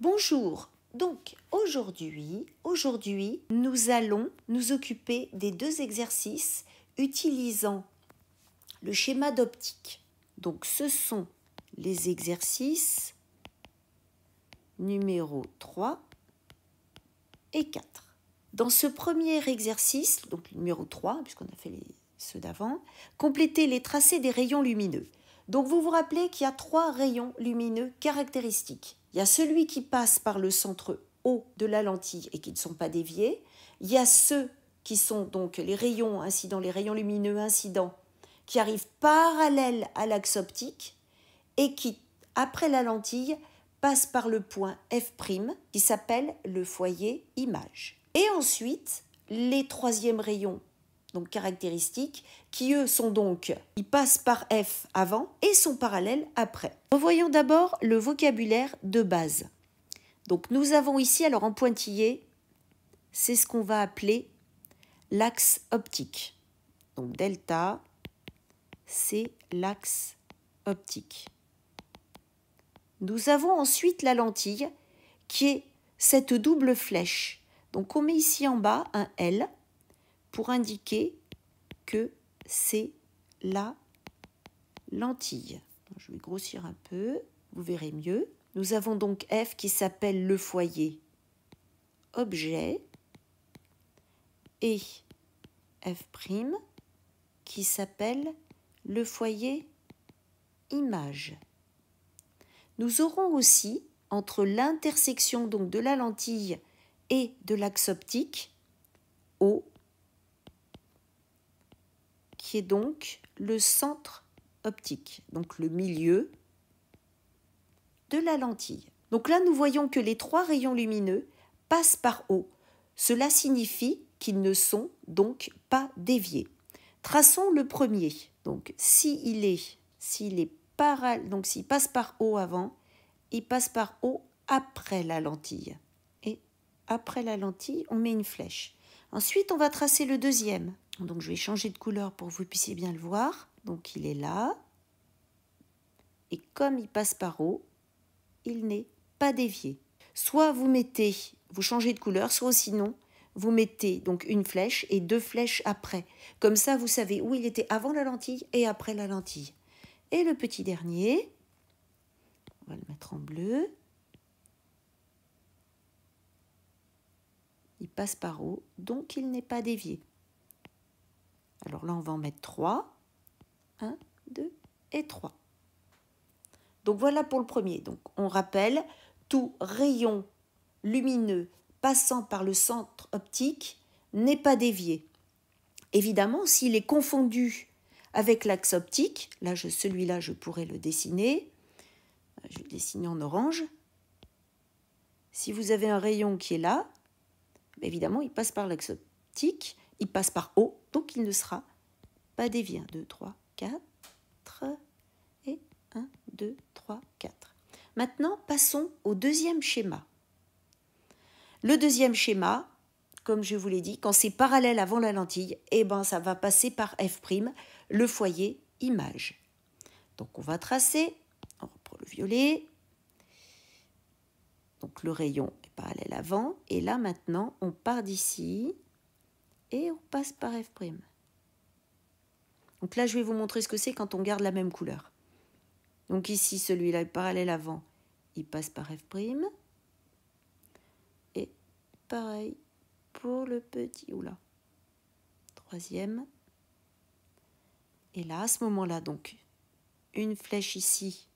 Bonjour, donc aujourd'hui, nous allons nous occuper des deux exercices utilisant le schéma d'optique. Donc ce sont les exercices numéro 3 et 4. Dans ce premier exercice, donc numéro 3, puisqu'on a fait ceux d'avant, complétez les tracés des rayons lumineux. Donc vous vous rappelez qu'il y a 3 rayons lumineux caractéristiques. Il y a celui qui passe par le centre haut de la lentille et qui ne sont pas déviés. Il y a ceux qui sont donc les rayons incidents, les rayons lumineux incidents, qui arrivent parallèles à l'axe optique et qui, après la lentille, passent par le point F', qui s'appelle le foyer image. Et ensuite, les troisièmes rayons donc caractéristiques, qui eux sont donc, ils passent par F avant et sont parallèles après. Revoyons d'abord le vocabulaire de base. Donc nous avons ici, alors en pointillé, c'est ce qu'on va appeler l'axe optique. Donc delta, c'est l'axe optique. Nous avons ensuite la lentille, qui est cette double flèche. Donc on met ici en bas un L, pour indiquer que c'est la lentille. Je vais grossir un peu, vous verrez mieux. Nous avons donc F qui s'appelle le foyer objet et F' qui s'appelle le foyer image. Nous aurons aussi, entre l'intersection donc de la lentille et de l'axe optique, O, qui est donc le centre optique, donc le milieu de la lentille. Donc là, nous voyons que les 3 rayons lumineux passent par O. Cela signifie qu'ils ne sont donc pas déviés. Traçons le premier. Donc s'il passe par O avant, il passe par O après la lentille. Et après la lentille, on met une flèche. Ensuite, on va tracer le deuxième. Donc je vais changer de couleur pour que vous puissiez bien le voir. Donc il est là. Et comme il passe par O, il n'est pas dévié. Soit vous changez de couleur, soit sinon vous mettez donc une flèche et 2 flèches après. Comme ça, vous savez où il était avant la lentille et après la lentille. Et le petit dernier, on va le mettre en bleu. Il passe par O, donc il n'est pas dévié. Alors là, on va en mettre 3. 1, 2 et 3. Donc voilà pour le premier. Donc on rappelle, tout rayon lumineux passant par le centre optique n'est pas dévié. Évidemment, s'il est confondu avec l'axe optique, là celui-là je pourrais le dessiner. Je vais le dessiner en orange. Si vous avez un rayon qui est là, évidemment il passe par l'axe optique, il passe par O, donc il ne sera pas dévié. 1, 2, 3, 4 et 1, 2, 3, 4. Maintenant, passons au deuxième schéma. Le deuxième schéma, comme je vous l'ai dit, quand c'est parallèle avant la lentille, ça va passer par F', le foyer image. Donc on va tracer, on reprend le violet. Donc le rayon est parallèle avant, et là maintenant, on part d'ici et on passe par F'. Donc là, je vais vous montrer ce que c'est quand on garde la même couleur. Donc ici, celui-là est parallèle avant, il passe par F'. Et pareil pour le petit, troisième. Et là, à ce moment-là, donc, une flèche ici,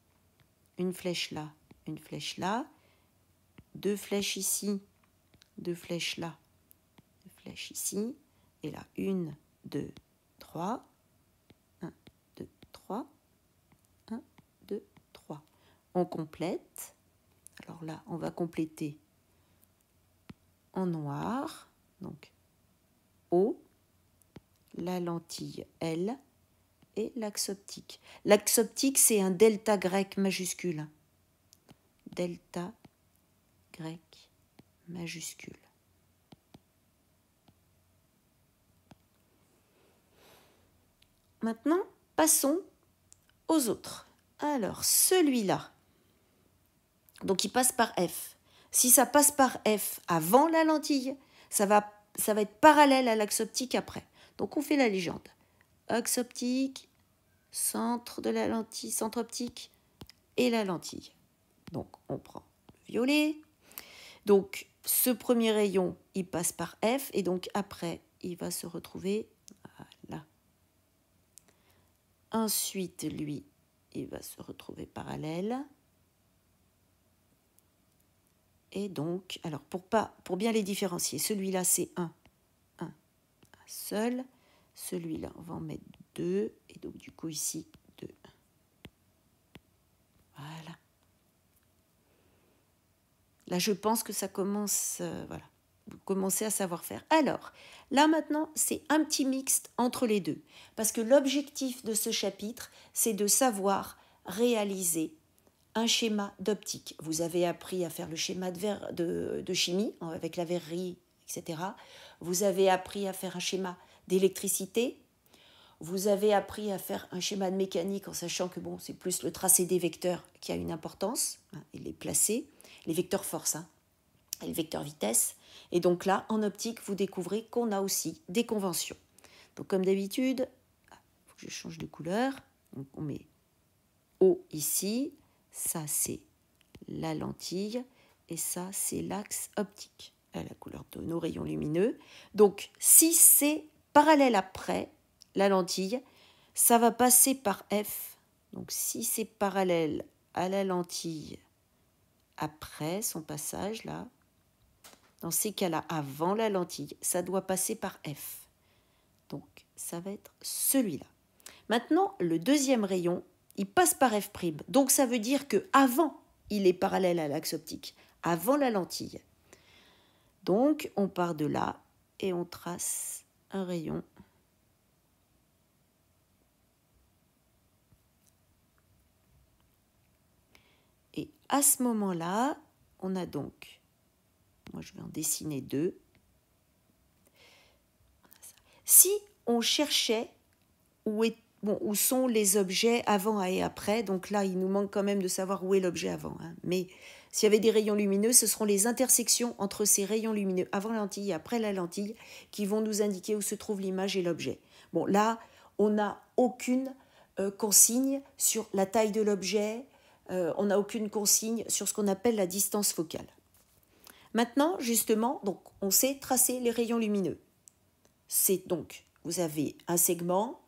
une flèche là, une flèche là, 2 flèches ici, 2 flèches là, 2 flèches ici, et là, 1, 2, 3, 1, 2, 3, 1, 2, 3. On complète. Alors là, on va compléter en noir, donc O, la lentille L et l'axe optique. L'axe optique, c'est un delta grec majuscule. Delta grec majuscule. Maintenant, passons aux autres. Alors, celui-là, donc il passe par F. Si ça passe par F avant la lentille, ça va être parallèle à l'axe optique après. Donc on fait la légende. Axe optique, centre de la lentille, centre optique et la lentille. Donc on prend le violet. Donc ce premier rayon, il passe par F et donc après, il va se retrouver là. Ensuite, lui, il va se retrouver parallèle. Et donc, alors pour bien les différencier, celui-là c'est un seul. Celui-là, on va en mettre 2. Et donc du coup ici, 2. Voilà. Là, je pense que ça commence, voilà. Vous commencez à savoir faire. Alors, là maintenant, c'est un petit mixte entre les deux. Parce que l'objectif de ce chapitre, c'est de savoir réaliser un schéma d'optique. Vous avez appris à faire le schéma de chimie, avec la verrerie, etc. Vous avez appris à faire un schéma d'électricité. Vous avez appris à faire un schéma de mécanique en sachant que bon, c'est plus le tracé des vecteurs qui a une importance, et les placer, les vecteurs force et le vecteur vitesse. Et donc là, en optique, vous découvrez qu'on a aussi des conventions. Donc comme d'habitude, il faut que je change de couleur. Donc on met O ici, ça c'est la lentille et ça c'est l'axe optique à la couleur de nos rayons lumineux. Donc si c'est parallèle après la lentille, ça va passer par F. Donc si c'est parallèle à la lentille après son passage là, dans ces cas-là, avant la lentille, ça doit passer par F. Donc ça va être celui-là. Maintenant, le deuxième rayon, il passe par F'. Donc ça veut dire que avant, il est parallèle à l'axe optique, avant la lentille. Donc on part de là et on trace un rayon. Et à ce moment-là, on a donc, moi je vais en dessiner 2. Si on cherchait où sont les objets avant et après, donc là il nous manque quand même de savoir où est l'objet avant, mais s'il y avait des rayons lumineux, ce seront les intersections entre ces rayons lumineux avant la lentille et après la lentille qui vont nous indiquer où se trouve l'image et l'objet. Bon, là, on n'a aucune consigne sur la taille de l'objet, on n'a aucune consigne sur ce qu'on appelle la distance focale. Maintenant, justement, donc, on sait tracer les rayons lumineux. C'est donc, vous avez un segment,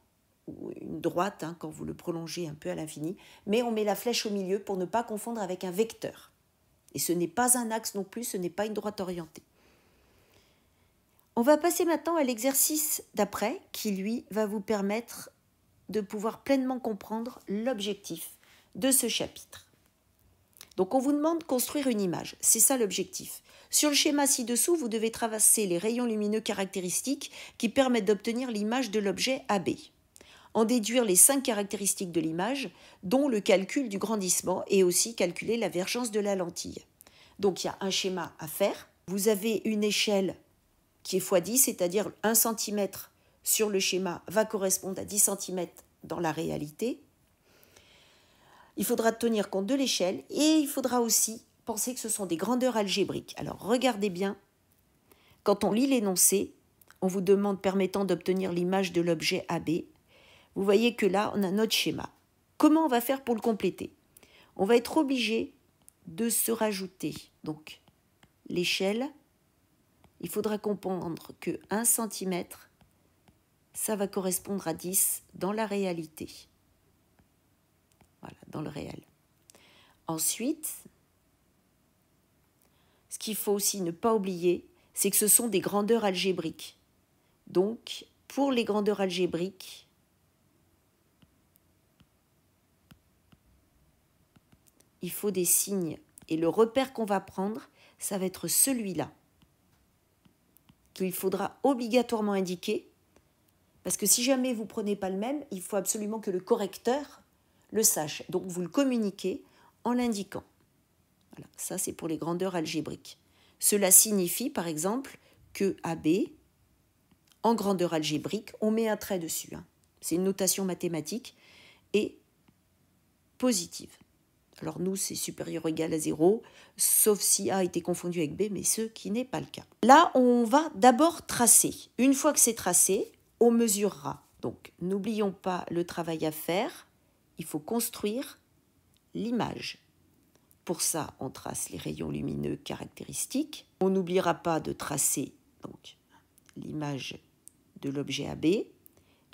ou une droite, quand vous le prolongez un peu à l'infini, mais on met la flèche au milieu pour ne pas confondre avec un vecteur. Et ce n'est pas un axe non plus, ce n'est pas une droite orientée. On va passer maintenant à l'exercice d'après, qui lui va vous permettre de pouvoir pleinement comprendre l'objectif de ce chapitre. Donc on vous demande de construire une image, c'est ça l'objectif. Sur le schéma ci-dessous, vous devez traverser les rayons lumineux caractéristiques qui permettent d'obtenir l'image de l'objet AB. En déduire les 5 caractéristiques de l'image, dont le calcul du grandissement et aussi calculer la vergence de la lentille. Donc il y a un schéma à faire. Vous avez une échelle qui est x10, c'est-à-dire 1 cm sur le schéma va correspondre à 10 cm dans la réalité. Il faudra tenir compte de l'échelle et il faudra aussi penser que ce sont des grandeurs algébriques. Alors regardez bien, quand on lit l'énoncé, on vous demande permettant d'obtenir l'image de l'objet AB. Vous voyez que là, on a notre schéma. Comment on va faire pour le compléter? On va être obligé de se rajouter donc l'échelle. Il faudra comprendre que 1 cm, ça va correspondre à 10 dans la réalité. Voilà, dans le réel. Ensuite, ce qu'il faut aussi ne pas oublier, c'est que ce sont des grandeurs algébriques. Donc, pour les grandeurs algébriques, il faut des signes. Et le repère qu'on va prendre, ça va être celui-là, qu'il faudra obligatoirement indiquer, parce que si jamais vous ne prenez pas le même, il faut absolument que le correcteur le sache. Donc, vous le communiquez en l'indiquant. Voilà, ça, c'est pour les grandeurs algébriques. Cela signifie, par exemple, que AB, en grandeur algébrique, on met un trait dessus. C'est une notation mathématique et positive. Alors nous, c'est supérieur ou égal à 0, sauf si A a été confondu avec B, mais ce qui n'est pas le cas. Là, on va d'abord tracer. Une fois que c'est tracé, on mesurera. Donc, n'oublions pas le travail à faire. Il faut construire l'image. Pour ça, on trace les rayons lumineux caractéristiques. On n'oubliera pas de tracer donc l'image de l'objet AB.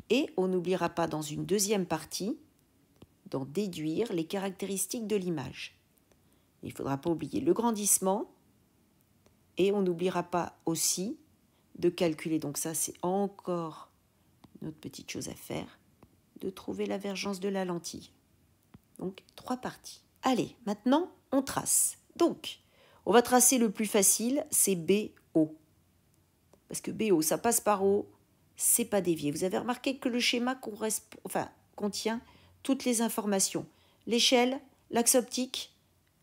Et on n'oubliera pas dans une deuxième partie d'en déduire les caractéristiques de l'image. Il ne faudra pas oublier le grandissement et on n'oubliera pas aussi de calculer, donc ça c'est encore une autre petite chose à faire, de trouver la vergence de la lentille. Donc 3 parties. Allez, maintenant on trace. Donc, on va tracer le plus facile, c'est BO. Parce que BO, ça passe par O, c'est pas dévié. Vous avez remarqué que le schéma contient toutes les informations. L'échelle, l'axe optique,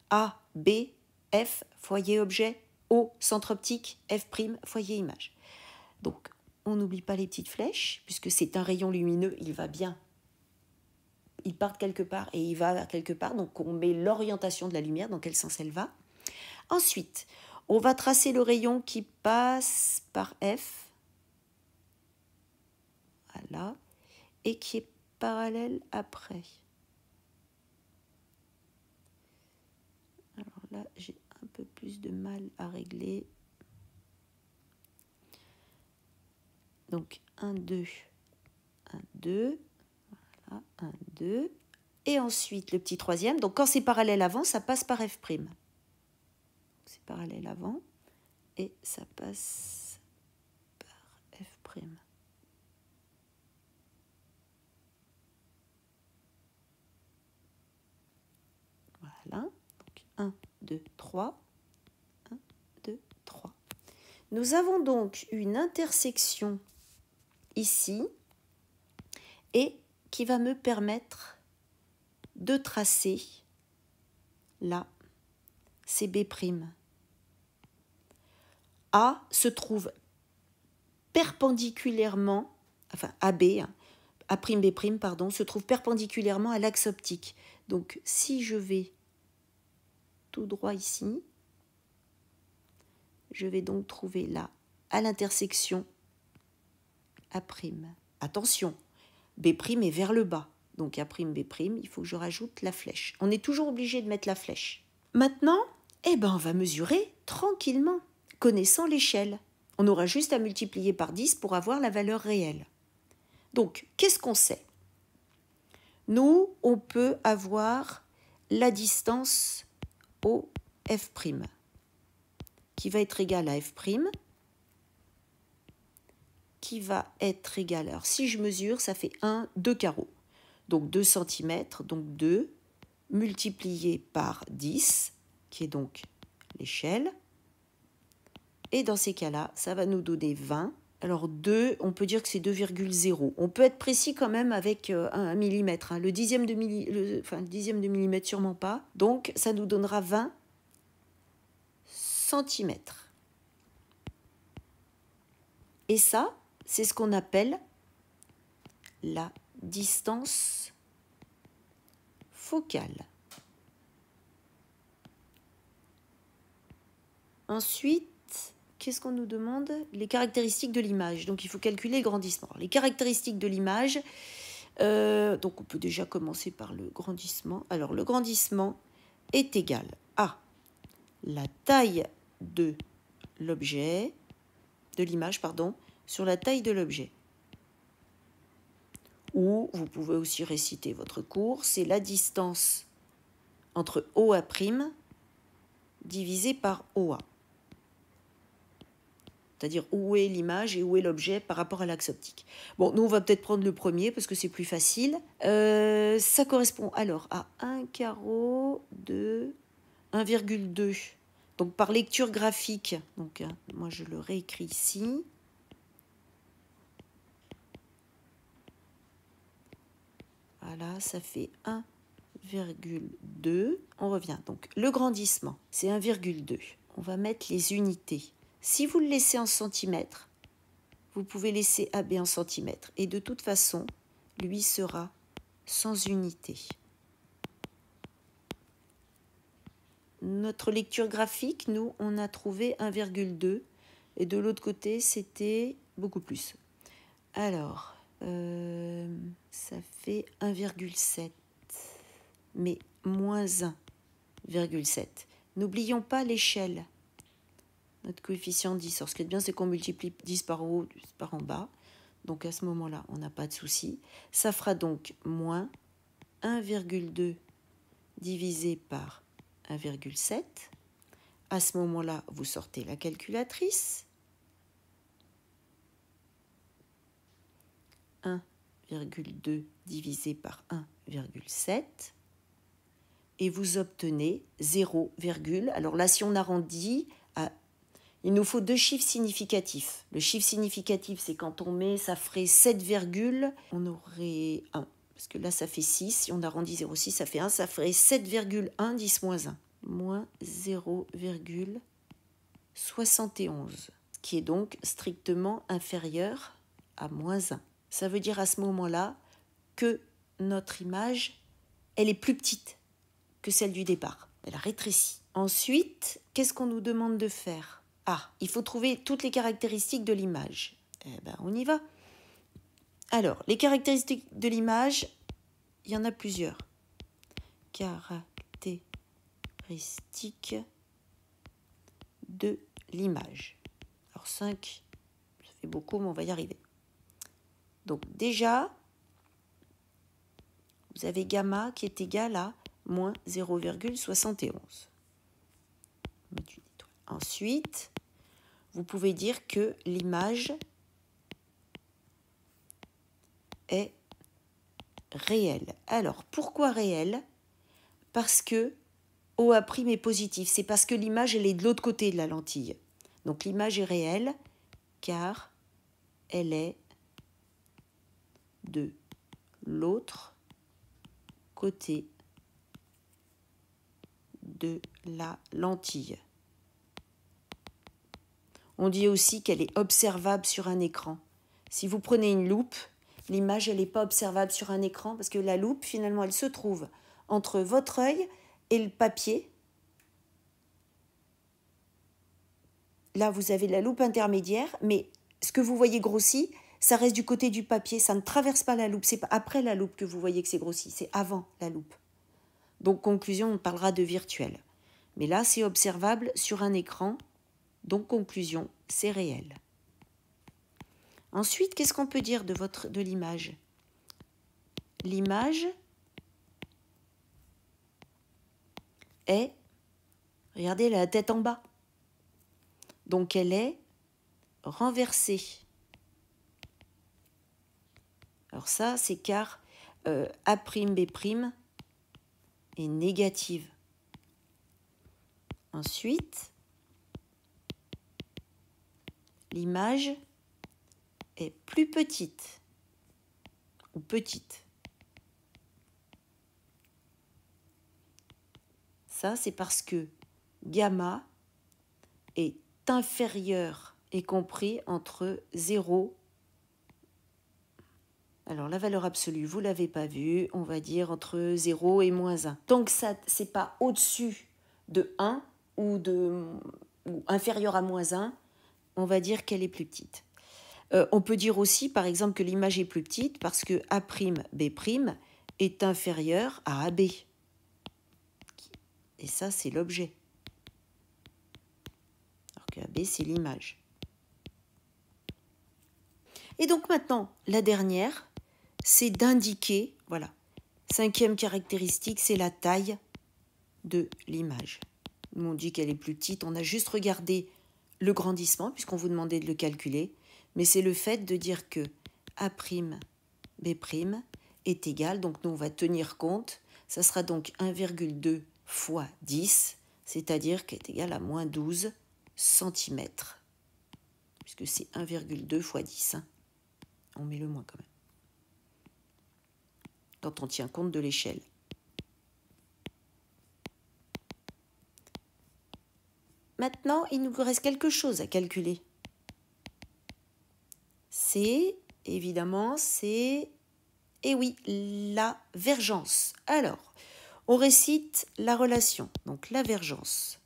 A, B, F, foyer objet, O, centre optique, F', foyer image. Donc, on n'oublie pas les petites flèches, puisque c'est un rayon lumineux, il va bien. Il part quelque part et il va vers quelque part, donc on met l'orientation de la lumière, dans quel sens elle va. Ensuite, on va tracer le rayon qui passe par F, voilà, et qui est parallèle après. Alors là, j'ai un peu plus de mal à régler. Donc 1, 2, 1, 2, voilà, 1, 2. Et ensuite, le petit troisième. Donc quand c'est parallèle avant, ça passe par F'. C'est parallèle avant et ça passe par F'. Voilà. Donc 1, 2, 3. 1, 2, 3. Nous avons donc une intersection ici et qui va me permettre de tracer là, c'est B'. A se trouve perpendiculairement, enfin AB, A'B', pardon, se trouve perpendiculairement à l'axe optique. Donc si je vais tout droit ici, je vais donc trouver là, à l'intersection A'. Attention, B' est vers le bas. Donc A'B', il faut que je rajoute la flèche. On est toujours obligé de mettre la flèche. Maintenant, on va mesurer tranquillement, connaissant l'échelle. On aura juste à multiplier par 10 pour avoir la valeur réelle. Donc, qu'est-ce qu'on sait? Nous, on peut avoir la distance au F', qui va être égale à F', qui va être égale, alors si je mesure, ça fait 2 carreaux. Donc 2 cm, donc 2, multiplié par 10, qui est donc l'échelle. Et dans ces cas-là, ça va nous donner 20. Alors 2, on peut dire que c'est 2,0. On peut être précis quand même avec 1 millimètre. Le dixième de millimètre, sûrement pas. Donc ça nous donnera 20 centimètres. Et ça, c'est ce qu'on appelle la distance focale. Ensuite, qu'est-ce qu'on nous demande? Les caractéristiques de l'image. Donc, il faut calculer le grandissement. Les caractéristiques de l'image, donc on peut déjà commencer par le grandissement. Alors, le grandissement est égal à la taille de l'objet, de l'image, pardon, sur la taille de l'objet. Ou vous pouvez aussi réciter votre cours, c'est la distance entre OA' divisé par OA. C'est-à-dire où est l'image et où est l'objet par rapport à l'axe optique. Bon, nous, on va peut-être prendre le premier parce que c'est plus facile. Ça correspond alors à 1 carreau de 1,2. Donc, par lecture graphique, donc, moi, je le réécris ici. Voilà, ça fait 1,2. On revient. Donc, le grandissement, c'est 1,2. On va mettre les unités. Si vous le laissez en centimètres, vous pouvez laisser AB en centimètres. Et de toute façon, lui sera sans unité. notre lecture graphique, nous, on a trouvé 1,2 et de l'autre côté, c'était beaucoup plus. Alors, ça fait 1,7, mais moins 1,7. N'oublions pas l'échelle. Notre coefficient 10. Alors, ce qui est bien, c'est qu'on multiplie 10 par haut, 10 par en bas. Donc, à ce moment-là, on n'a pas de souci. Ça fera donc moins 1,2 divisé par 1,7. À ce moment-là, vous sortez la calculatrice. 1,2 divisé par 1,7. Et vous obtenez 0, alors là, si on arrondit, il nous faut deux chiffres significatifs. Le chiffre significatif, c'est quand on met, ça ferait 7, on aurait 1. Parce que là, ça fait 6. Si on arrondit 0,6, ça fait 1. Ça ferait 7,1, 10 moins 1. Moins 0,71. Ce qui est donc strictement inférieur à moins 1. Ça veut dire à ce moment-là que notre image, elle est plus petite que celle du départ. Elle a rétréci. Ensuite, qu'est-ce qu'on nous demande de faire ? Il faut trouver toutes les caractéristiques de l'image. On y va. Alors, les caractéristiques de l'image, il y en a plusieurs. Caractéristiques de l'image. Alors, 5, ça fait beaucoup, mais on va y arriver. Donc, déjà, vous avez gamma qui est égal à moins 0,71. Ensuite, vous pouvez dire que l'image est réelle. Alors, pourquoi réelle ? Parce que OA' est positif. C'est parce que l'image, elle est de l'autre côté de la lentille. Donc, l'image est réelle car elle est de l'autre côté de la lentille. On dit aussi qu'elle est observable sur un écran. Si vous prenez une loupe, l'image, elle n'est pas observable sur un écran parce que la loupe, finalement, elle se trouve entre votre œil et le papier. Là, vous avez la loupe intermédiaire, mais ce que vous voyez grossi, ça reste du côté du papier, ça ne traverse pas la loupe. C'est pas après la loupe que vous voyez que c'est grossi, c'est avant la loupe. Donc, conclusion, on parlera de virtuel. Mais là, c'est observable sur un écran. Donc, conclusion, c'est réel. Ensuite, qu'est-ce qu'on peut dire de l'image ? L'image est, regardez, elle a la tête en bas. Donc, elle est renversée. Alors ça, c'est car A'B' est négative. Ensuite, l'image est plus petite ou petite. Ça, c'est parce que gamma est inférieur et compris entre 0. Alors, la valeur absolue, vous ne l'avez pas vue, on va dire entre 0 et moins 1. Tant que ça, ce n'est pas au-dessus de 1 ou inférieur à moins 1, on va dire qu'elle est plus petite. On peut dire aussi, par exemple, que l'image est plus petite parce que A'B' est inférieur à AB. Et ça, c'est l'objet. Alors que AB, c'est l'image. Et donc maintenant, la dernière, c'est d'indiquer, voilà, 5e caractéristique, c'est la taille de l'image. Nous, on dit qu'elle est plus petite, on a juste regardé le grandissement, puisqu'on vous demandait de le calculer, mais c'est le fait de dire que A'B' est égal, donc nous, on va tenir compte, ça sera donc 1,2 fois 10, c'est-à-dire qu'elle est égal à moins 12 cm, puisque c'est 1,2 fois 10, hein. On met le moins quand même, quand on tient compte de l'échelle. Maintenant, il nous reste quelque chose à calculer. C'est, évidemment, la vergence. Alors, On récite la relation, donc l'avergence.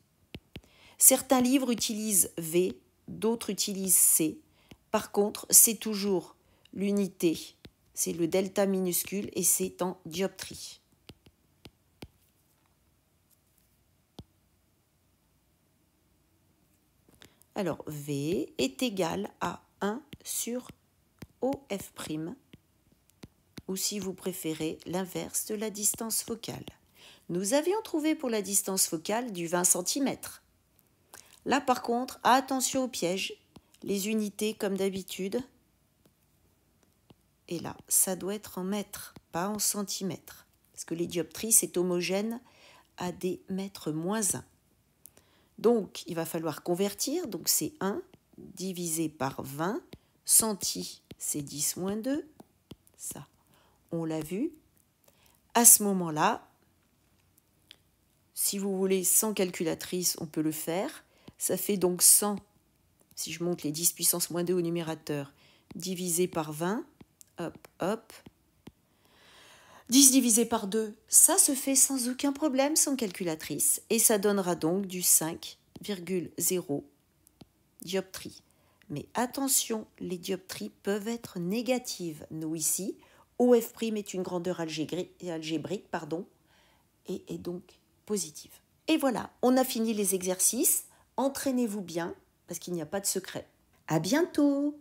Certains livres utilisent V, d'autres utilisent C. Par contre, c'est toujours l'unité, c'est le delta minuscule et c'est en dioptrie. Alors, V est égal à 1 sur OF', ou si vous préférez, l'inverse de la distance focale. Nous avions trouvé pour la distance focale du 20 cm. Là, par contre, attention au piège, les unités comme d'habitude. Et là, ça doit être en mètres, pas en centimètres, parce que les dioptries, c'est homogène à des mètres moins 1. Donc, il va falloir convertir, donc c'est 1 divisé par 20, centi, c'est 10 moins 2, ça, on l'a vu. À ce moment-là, si vous voulez sans calculatrice, on peut le faire. Ça fait donc 100, si je monte les 10 puissance moins 2 au numérateur, divisé par 20, hop, hop. 10 divisé par 2, ça se fait sans aucun problème, sans calculatrice. Et ça donnera donc du 5,0 dioptrie. Mais attention, les dioptries peuvent être négatives. Nous ici, OF' est une grandeur algébrique, et est donc positive. Et voilà, on a fini les exercices. Entraînez-vous bien, parce qu'il n'y a pas de secret. À bientôt!